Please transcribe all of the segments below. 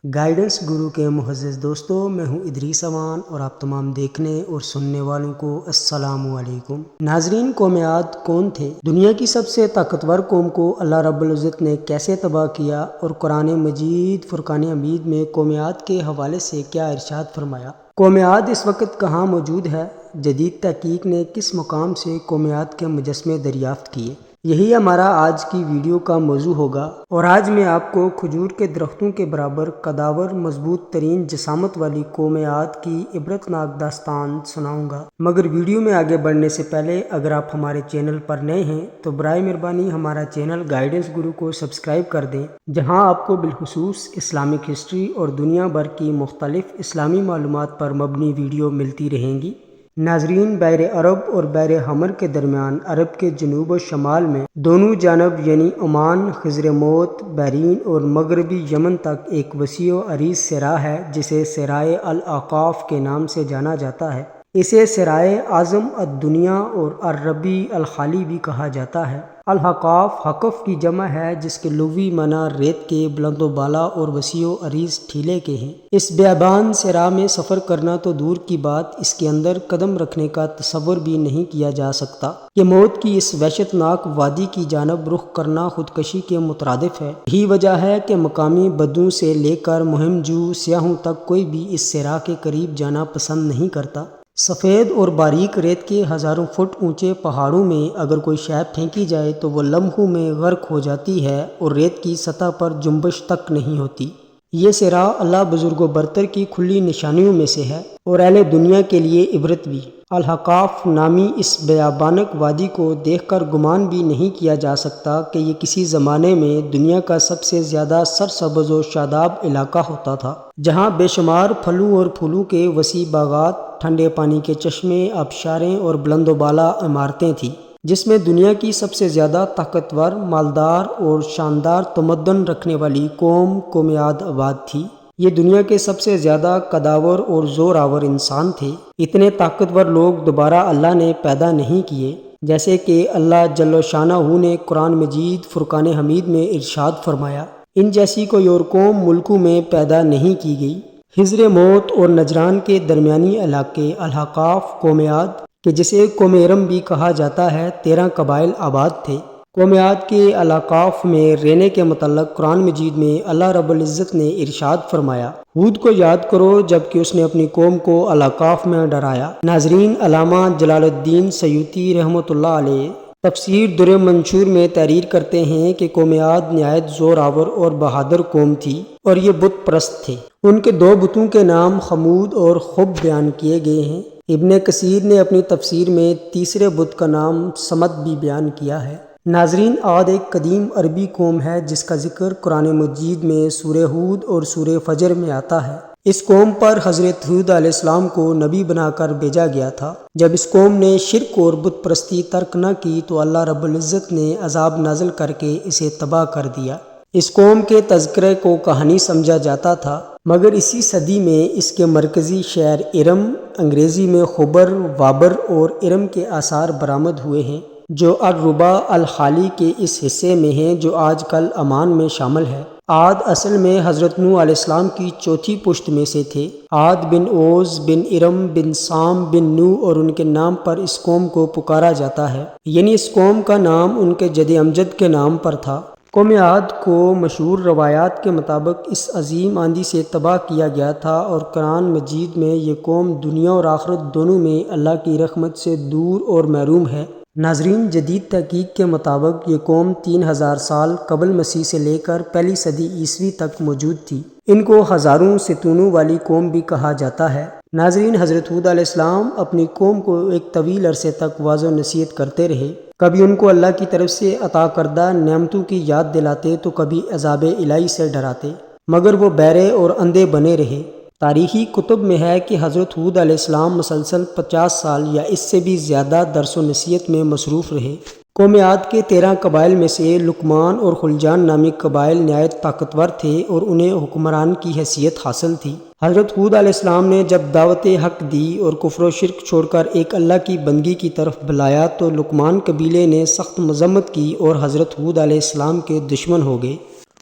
Guidance گرو کے معزز دوستو، میں ہوں ادریس امان اور آپ تمام دیکھنے اور سننے والوں کو السلام علیکم۔ ناظرین، قوم عاد کون تھے؟ دنیا کی سب سے طاقتور قوم کو اللہ رب العزت نے کیسے تباہ کیا اور قرآن مجید فرقان حمید میں قوم عاد کے حوالے سے کیا ارشاد فرمایا؟ قوم عاد اس وقت کہاں موجود ہے؟ جدید تحقیق نے کس مقام سے قوم عاد کے مجسمے دریافت کیے؟ یہی ہمارا آج کی ویڈیو کا موضوع ہوگا، اور آج میں آپ کو کھجور کے درختوں کے برابر قداور مضبوط ترین جسامت والی قوم عاد کی عبرتناک داستان سناؤں گا۔ مگر ویڈیو میں آگے بڑھنے سے پہلے اگر آپ ہمارے چینل پر نئے ہیں تو برائے مہربانی ہمارا چینل گائیڈنس گرو کو سبسکرائب کر دیں، جہاں آپ کو بالخصوص اسلامک ہسٹری اور دنیا بھر کی مختلف اسلامی معلومات پر مبنی ویڈیو ملتی رہیں گی۔ ناظرین، بحر عرب اور بحر حمر کے درمیان عرب کے جنوب و شمال میں دونوں جانب یعنی عمان، خضر موت، بحرین اور مغربی یمن تک ایک وسیع و عریض صحرا ہے جسے صحرائے الاحقاف کے نام سے جانا جاتا ہے۔ اسے صحرائے اعظم الدنیا اور الربیع الخالی بھی کہا جاتا ہے۔ الحقاف حقف کی جمع ہے جس کے لغوی معنی ریت کے بلند و بالا اور وسیع و عریض ٹھیلے کے ہیں۔ اس بیابان صحرا میں سفر کرنا تو دور کی بات، اس کے اندر قدم رکھنے کا تصور بھی نہیں کیا جا سکتا۔ کہ موت کی اس وحشت ناک وادی کی جانب رخ کرنا خودکشی کے مترادف ہے۔ یہی وجہ ہے کہ مقامی بدوؤں سے لے کر مہم جو سیاحوں تک کوئی بھی اس صحرا کے قریب جانا پسند نہیں کرتا۔ سفید اور باریک ریت کے ہزاروں فٹ اونچے پہاڑوں میں اگر کوئی شے پھینکی جائے تو وہ لمحوں میں غرق ہو جاتی ہے اور ریت کی سطح پر جنبش تک نہیں ہوتی۔ یہ صحرا اللہ بزرگ و برتر کی کھلی نشانیوں میں سے ہے اور اہل دنیا کے لیے عبرت بھی۔ الحقاف نامی اس بیابانک وادی کو دیکھ کر گمان بھی نہیں کیا جا سکتا کہ یہ کسی زمانے میں دنیا کا سب سے زیادہ سرسبز و شاداب علاقہ ہوتا تھا، جہاں بے شمار پھلوں اور پھولوں کے وسیع باغات، ٹھنڈے پانی کے چشمے، آبشاریں اور بلند و بالا عمارتیں تھیں، جس میں دنیا کی سب سے زیادہ طاقتور، مالدار اور شاندار تمدن رکھنے والی قوم عاد آباد تھی۔ یہ دنیا کے سب سے زیادہ قداور اور زور آور انسان تھے۔ اتنے طاقتور لوگ دوبارہ اللہ نے پیدا نہیں کیے، جیسے کہ اللہ جل شانہ نے قرآن مجید فرقان حمید میں ارشاد فرمایا، ان جیسی کوئی اور قوم ملکوں میں پیدا نہیں کی گئی۔ خضر موت اور نجران کے درمیانی علاقے الحقاف قوم عاد کہ جسے قوم ارم بھی کہا جاتا ہے 13 قبائل آباد تھے۔ قوم عاد کے الحقاف میں رہنے کے متعلق قرآن مجید میں اللہ رب العزت نے ارشاد فرمایا، ہود کو یاد کرو جبکہ اس نے اپنی قوم کو الحقاف میں ڈرایا۔ ناظرین، علامہ جلال الدین سیوطی رحمۃ اللہ علیہ تفسیر در منشور میں تحریر کرتے ہیں کہ قوم عاد نہایت زور آور اور بہادر قوم تھی اور یہ بت پرست تھے۔ ان کے 2 بتوں کے نام خمود اور خب بیان کیے گئے ہیں۔ ابن کثیر نے اپنی تفسیر میں تیسرے بت کا نام صمد بھی بیان کیا ہے۔ ناظرین، عاد ایک قدیم عربی قوم ہے جس کا ذکر قرآن مجید میں سورہ ہود اور سورہ فجر میں آتا ہے۔ اس قوم پر حضرت ہود علیہ السلام کو نبی بنا کر بھیجا گیا تھا۔ جب اس قوم نے شرک اور بت پرستی ترک نہ کی تو اللہ رب العزت نے عذاب نازل کر کے اسے تباہ کر دیا۔ اس قوم کے تذکرے کو کہانی سمجھا جاتا تھا، مگر اسی صدی میں اس کے مرکزی شہر ارم، انگریزی میں خبر، وابر اور ارم کے آثار برآمد ہوئے ہیں، جو الربا الخالی کے اس حصے میں ہیں جو آج کل عمان میں شامل ہے۔ عاد اصل میں حضرت نوح علیہ السلام کی چوتھی پشت میں سے تھے۔ عاد بن اوز بن ارم بن سام بن نوح اور ان کے نام پر اس قوم کو پکارا جاتا ہے، یعنی اس قوم کا نام ان کے جد امجد کے نام پر تھا۔ قوم عاد کو مشہور روایات کے مطابق اس عظیم آندھی سے تباہ کیا گیا تھا اور قرآن مجید میں یہ قوم دنیا اور آخرت دونوں میں اللہ کی رحمت سے دور اور محروم ہے۔ ناظرین، جدید تحقیق کے مطابق یہ قوم 3000 سال قبل مسیح سے لے کر پہلی صدی عیسوی تک موجود تھی۔ ان کو ہزاروں ستونوں والی قوم بھی کہا جاتا ہے۔ ناظرین، حضرت ہود علیہ السلام اپنی قوم کو ایک طویل عرصے تک واعظ و نصیحت کرتے رہے، کبھی ان کو اللہ کی طرف سے عطا کردہ نعمتوں کی یاد دلاتے تو کبھی عذاب الہی سے ڈراتے، مگر وہ بہرے اور اندھے بنے رہے۔ تاریخی کتب میں ہے کہ حضرت ہود علیہ السلام مسلسل 50 سال یا اس سے بھی زیادہ درس و نصیحت میں مصروف رہے۔ قوم عاد کے 13 قبائل میں سے لقمان اور خلجان نامی قبائل نہایت طاقتور تھے اور انہیں حکمران کی حیثیت حاصل تھی۔ حضرت ہود علیہ السلام نے جب دعوت حق دی اور کفر و شرک چھوڑ کر ایک اللہ کی بندگی کی طرف بلایا تو لقمان قبیلے نے سخت مذمت کی اور حضرت ہود علیہ السلام کے دشمن ہو گئے۔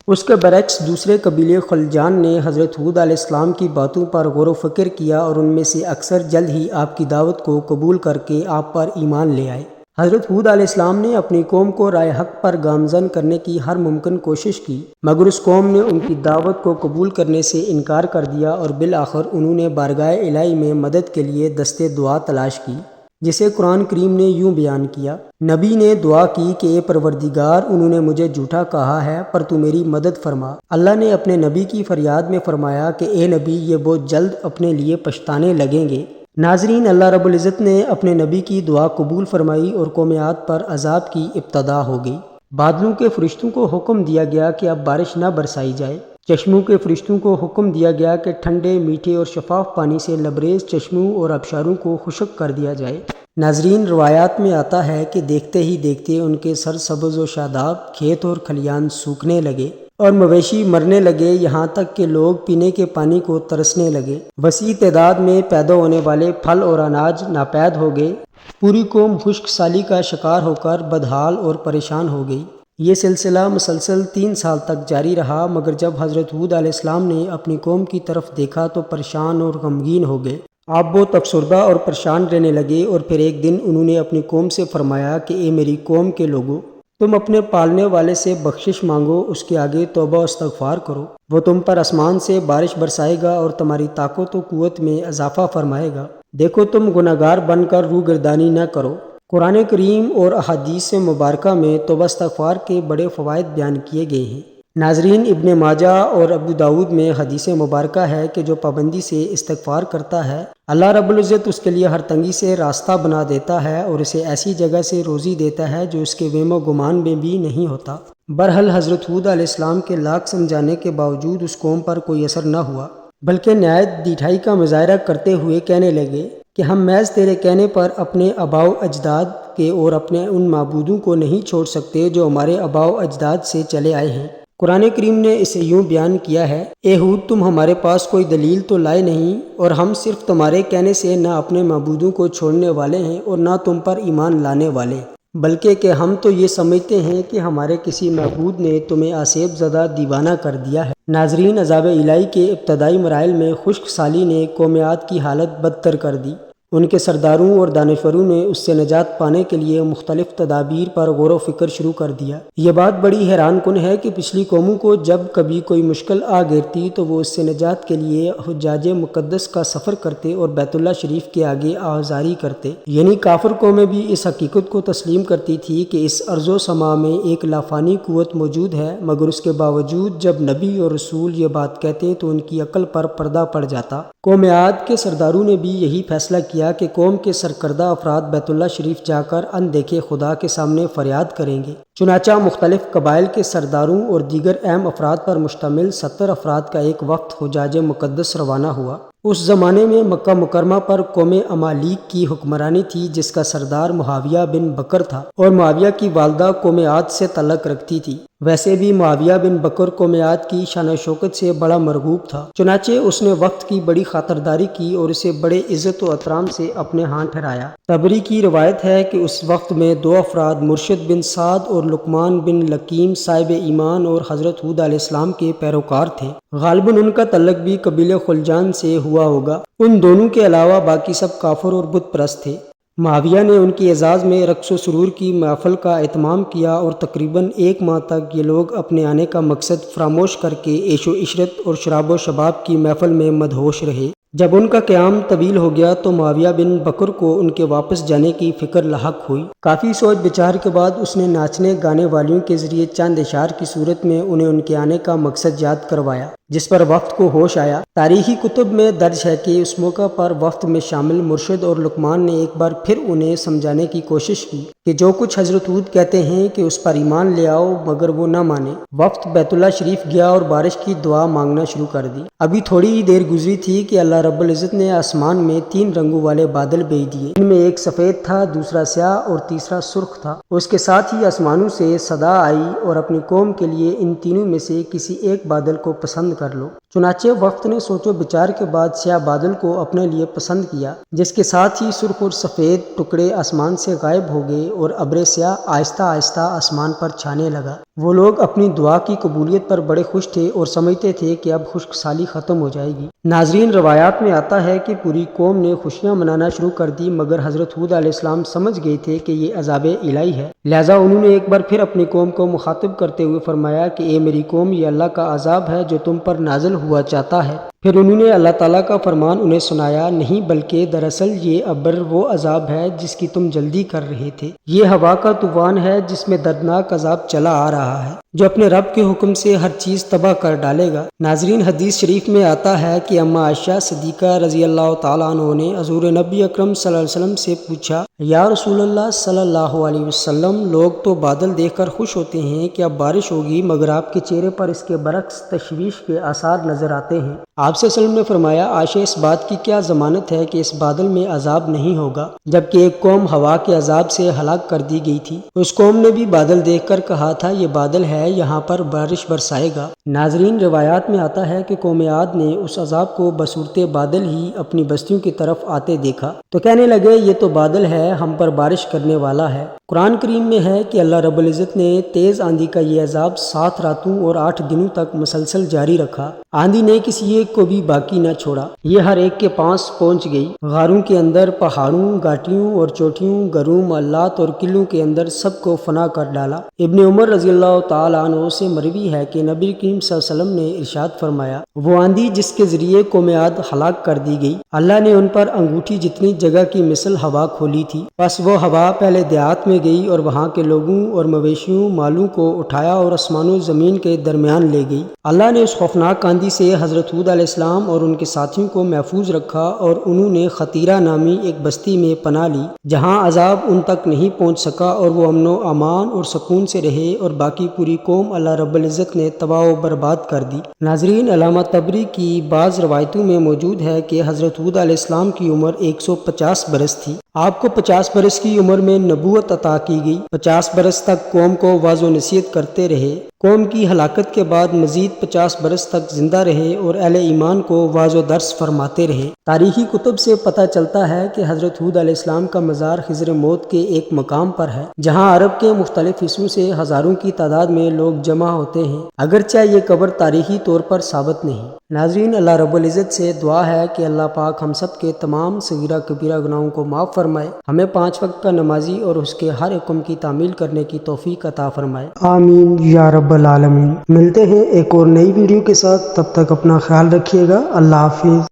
اس کے برعکس دوسرے قبیلے خلجان نے حضرت ہود علیہ السلام کی باتوں پر غور و فکر کیا اور ان میں سے اکثر جلد ہی آپ کی دعوت کو قبول کر کے آپ پر ایمان لے آئے۔ حضرت ہود علیہ السلام نے اپنی قوم کو رائے حق پر گامزن کرنے کی ہر ممکن کوشش کی، مگر اس قوم نے ان کی دعوت کو قبول کرنے سے انکار کر دیا اور بالآخر انہوں نے بارگاہ الہی میں مدد کے لیے دست دعا تلاش کی، جسے قرآن کریم نے یوں بیان کیا۔ نبی نے دعا کی کہ اے پروردگار، انہوں نے مجھے جھوٹا کہا ہے پر تو میری مدد فرما۔ اللہ نے اپنے نبی کی فریاد میں فرمایا کہ اے نبی، یہ بہت جلد اپنے لیے پچھتانے لگیں گے۔ ناظرین، اللہ رب العزت نے اپنے نبی کی دعا قبول فرمائی اور قوم عاد پر عذاب کی ابتدا ہو گئی۔ بادلوں کے فرشتوں کو حکم دیا گیا کہ اب بارش نہ برسائی جائے۔ چشموں کے فرشتوں کو حکم دیا گیا کہ ٹھنڈے، میٹھے اور شفاف پانی سے لبریز چشموں اور آبشاروں کو خشک کر دیا جائے۔ ناظرین، روایات میں آتا ہے کہ دیکھتے ہی دیکھتے ان کے سر سبز و شاداب کھیت اور کھلیان سوکھنے لگے اور مویشی مرنے لگے، یہاں تک کہ لوگ پینے کے پانی کو ترسنے لگے۔ وسیع تعداد میں پیدا ہونے والے پھل اور اناج ناپید ہو گئے۔ پوری قوم خشک سالی کا شکار ہو کر بدحال اور پریشان ہو گئی۔ یہ سلسلہ مسلسل 3 سال تک جاری رہا، مگر جب حضرت ہود علیہ السلام نے اپنی قوم کی طرف دیکھا تو پریشان اور غمگین ہو گئے۔ آپ بہت افسردہ اور پریشان رہنے لگے اور پھر ایک دن انہوں نے اپنی قوم سے فرمایا کہ اے میری قوم کے لوگوں، تم اپنے پالنے والے سے بخشش مانگو، اس کے آگے توبہ و استغفار کرو، وہ تم پر آسمان سے بارش برسائے گا اور تمہاری طاقت و قوت میں اضافہ فرمائے گا۔ دیکھو تم گناہگار بن کر روگردانی نہ کرو۔ قرآن کریم اور احادیث مبارکہ میں توبہ استغفار کے بڑے فوائد بیان کیے گئے ہیں۔ ناظرین، ابن ماجہ اور ابو داؤد میں حدیث مبارکہ ہے کہ جو پابندی سے استغفار کرتا ہے، اللہ رب العزت اس کے لیے ہر تنگی سے راستہ بنا دیتا ہے اور اسے ایسی جگہ سے روزی دیتا ہے جو اس کے وہم و گمان میں بھی نہیں ہوتا۔ برحال حضرت ہود علیہ السلام کے لاکھ سمجھانے کے باوجود اس قوم پر کوئی اثر نہ ہوا، بلکہ نہایت ڈھیٹھائی کا مظاہرہ کرتے ہوئے کہنے لگے کہ ہم محض تیرے کہنے پر اپنے آباء و اجداد کے اور اپنے ان معبودوں کو نہیں چھوڑ سکتے جو ہمارے آباء و اجداد سے چلے آئے ہیں۔ قرآن کریم نے اسے یوں بیان کیا ہے، اے ہود، تم ہمارے پاس کوئی دلیل تو لائے نہیں، اور ہم صرف تمہارے کہنے سے نہ اپنے معبودوں کو چھوڑنے والے ہیں اور نہ تم پر ایمان لانے والے، بلکہ کہ ہم تو یہ سمجھتے ہیں کہ ہمارے کسی معبود نے تمہیں آسیب زدہ دیوانہ کر دیا ہے۔ ناظرین، عذاب الہی کے ابتدائی مراحل میں خشک سالی نے قوم عاد کی حالت بدتر کر دی۔ ان کے سرداروں اور دانشوروں نے اس سے نجات پانے کے لیے مختلف تدابیر پر غور و فکر شروع کر دیا۔ یہ بات بڑی حیران کن ہے کہ پچھلی قوموں کو جب کبھی کوئی مشکل آ گرتی تو وہ اس سے نجات کے لیے حجاج مقدس کا سفر کرتے اور بیت اللہ شریف کے آگے آہذاری کرتے، یعنی کافر قومیں بھی اس حقیقت کو تسلیم کرتی تھی کہ اس ارض و سما میں ایک لافانی قوت موجود ہے، مگر اس کے باوجود جب نبی اور رسول یہ بات کہتے تو ان کی عقل پر پردہ پڑ جاتا۔ قوم عاد کے سرداروں نے بھی یہی فیصلہ کیا کہ قوم کے سرکردہ افراد بیت اللہ شریف جا کر اندیکھے خدا کے سامنے فریاد کریں گے۔ چنانچہ مختلف قبائل کے سرداروں اور دیگر اہم افراد پر مشتمل 70 افراد کا ایک وفد حجاج مقدس روانہ ہوا۔ اس زمانے میں مکہ مکرمہ پر قوم امالیق کی حکمرانی تھی، جس کا سردار معاویہ بن بکر تھا، اور معاویہ کی والدہ قوم عاد سے تعلق رکھتی تھی۔ ویسے بھی معاویہ بن بکر قوم عاد کی شان و شوکت سے بڑا مرغوب تھا، چنانچہ اس نے وقت کی بڑی خاطرداری کی اور اسے بڑے عزت و احترام سے اپنے ہاں ٹھہرایا۔ طبری کی روایت ہے کہ اس وقت میں 2 افراد مرشد بن سعد اور لقمان بن لکیم صاحب ایمان اور حضرت ہود علیہ السلام کے پیروکار تھے۔ غالباً ان کا تعلق بھی قبیلہ خلجان سے ہوا ہوگا۔ ان دونوں کے علاوہ باقی سب کافر اور بت پرست تھے۔ معاویہ نے ان کی اعزاز میں رقص و سرور کی محفل کا اہتمام کیا اور تقریباً 1 ماہ تک یہ لوگ اپنے آنے کا مقصد فراموش کر کے عیش و عشرت اور شراب و شباب کی محفل میں مدہوش رہے۔ جب ان کا قیام طویل ہو گیا تو معاویہ بن بکر کو ان کے واپس جانے کی فکر لاحق ہوئی۔ کافی سوچ بچار کے بعد اس نے ناچنے گانے والیوں کے ذریعے چند اشعار کی صورت میں انہیں ان کے آنے کا مقصد یاد کروایا، جس پر وفد کو ہوش آیا۔ تاریخی کتب میں درج ہے کہ اس موقع پر وفد میں شامل مرشد اور لقمان نے ایک بار پھر انہیں سمجھانے کی کوشش کی کہ جو کچھ حضرت ہود کہتے ہیں کہ اس پر ایمان لے آؤ، مگر وہ نہ مانے۔ وفد بیت اللہ شریف گیا اور بارش کی دعا مانگنا شروع کر دی۔ ابھی تھوڑی ہی دیر گزری تھی کہ اللہ رب العزت نے آسمان میں 3 رنگوں والے بادل بھیج دیے۔ ان میں ایک سفید تھا، دوسرا سیاہ اور تیسرا سرخ تھا۔ اس کے ساتھ ہی آسمانوں سے صدا آئی، اور اپنی قوم کے لیے ان تینوں میں سے کسی ایک بادل کو پسند کر لو۔ چنانچہ وقت نے سوچ و بچار کے بعد سیاہ بادل کو اپنے لیے پسند کیا، جس کے ساتھ ہی سرخ اور سفید ٹکڑے آسمان سے غائب ہو گئے اور ابر سیاہ آہستہ آہستہ آسمان پر چھانے لگا۔ وہ لوگ اپنی دعا کی قبولیت پر بڑے خوش تھے اور سمجھتے تھے کہ اب خشک سالی ختم ہو جائے گی۔ ناظرین، روایات میں آتا ہے کہ پوری قوم نے خوشیاں منانا شروع کر دی، مگر حضرت ہود علیہ السلام سمجھ گئے تھے کہ یہ عذاب الہی ہے، لہٰذا انہوں نے ایک بار پھر اپنی قوم کو مخاطب کرتے ہوئے فرمایا کہ اے میری قوم، یہ اللہ کا عذاب ہے جو تم پر نازل ہوا چاہتا ہے۔ پھر انہوں نے اللہ تعالیٰ کا فرمان انہیں سنایا، نہیں بلکہ دراصل یہ ابر وہ عذاب ہے جس کی تم جلدی کر رہے تھے، یہ ہوا کا طوفان ہے جس میں دردناک عذاب چلا آ رہا ہے جو اپنے رب کے حکم سے ہر چیز تباہ کر ڈالے گا۔ ناظرین، حدیث شریف میں آتا ہے کہ اما عائشہ صدیقہ رضی اللہ تعالیٰ عنہ نے حضور نبی اکرم صلی اللہ علیہ وسلم سے پوچھا، یا رسول اللہ صلی اللہ علیہ وسلم، لوگ تو بادل دیکھ کر خوش ہوتے ہیں کہ اب بارش ہوگی، مگر آپ کے چہرے پر اس کے برعکس تشویش کے آثار نظر آتے ہیں۔ آپ صلی اللہ علیہ وسلم نے فرمایا، عائشہ، اس بات کی کیا ضمانت ہے کہ اس بادل میں عذاب نہیں ہوگا؟ جبکہ ایک قوم ہوا کے عذاب سے ہلاک کر دی گئی تھی، اس قوم نے بھی بادل دیکھ کر کہا تھا یہ بادل ہے، یہاں پر بارش برسائے گا۔ ناظرین، روایات میں آتا ہے کہ قوم عاد نے اس عذاب کو بصورت بادل ہی اپنی بستیوں کی طرف آتے دیکھا تو کہنے لگے یہ تو بادل ہے، ہم پر بارش کرنے والا ہے۔ قرآن کریم میں ہے کہ اللہ رب العزت نے تیز آندھی کا یہ عذاب 7 راتوں اور 8 دنوں تک مسلسل جاری رکھا۔ آندھی نے کسی ایک کو بھی باقی نہ چھوڑا، یہ ہر ایک کے پاس پہنچ گئی۔ غاروں کے اندر، پہاڑوں، گھاٹیوں اور چوٹیوں، گھروں، محلات اور قلعوں کے اندر سب کو فنا کر ڈالا۔ ابن عمر رضی اللہ تعالیٰ عنہ سے مروی ہے کہ نبی کریم صلی اللہ علیہ وسلم نے ارشاد فرمایا، وہ آندھی جس کے ذریعے قوم عاد ہلاک کر دی گئی، اللہ نے ان پر انگوٹھی جتنی جگہ کی مثل ہوا کھولی تھی، بس وہ ہوا پہلے دیہات میں گئی اور وہاں کے لوگوں اور مویشیوں مالوں کو اٹھایا اور آسمان و زمین کے درمیان لے گئی۔ اللہ نے اس خوفناک آندھی سے حضرت ہود علیہ السلام اور ان کے ساتھیوں کو محفوظ رکھا اور انہوں نے خطیرہ نامی ایک بستی میں پناہ لی جہاں عذاب ان تک نہیں پہنچ سکا اور وہ امن و امان اور سکون سے رہے، اور باقی پوری قوم اللہ رب العزت نے تباہ و برباد کر دی۔ ناظرین، علامہ طبری کی بعض روایتوں میں موجود ہے کہ حضرت ہود علیہ السلام کی عمر 150 برس تھی۔ آپ کو 50 برس کی عمر میں نبوت عطا کی گئی۔ 50 برس تک قوم کو واعظ و نصیحت کرتے رہے۔ قوم کی ہلاکت کے بعد مزید 50 برس تک زندہ رہے اور اہل ایمان کو واعظ و درس فرماتے رہے۔ تاریخی کتب سے پتہ چلتا ہے کہ حضرت ہود علیہ السلام کا مزار خضر موت کے ایک مقام پر ہے جہاں عرب کے مختلف حصوں سے ہزاروں کی تعداد میں لوگ جمع ہوتے ہیں، اگرچہ یہ قبر تاریخی طور پر ثابت نہیں۔ ناظرین، اللہ رب العزت سے دعا ہے کہ اللہ پاک ہم سب کے تمام صغیرہ کبیرہ گناہوں کو معاف فرمائے، ہمیں 5 وقت کا نمازی اور اس کے ہر حکم کی تعمیل کرنے کی توفیق عطا فرمائے، آمین یا رب العالمین۔ ملتے ہیں ایک اور نئی ویڈیو کے ساتھ، تب تک اپنا خیال رکھیے گا، اللہ حافظ۔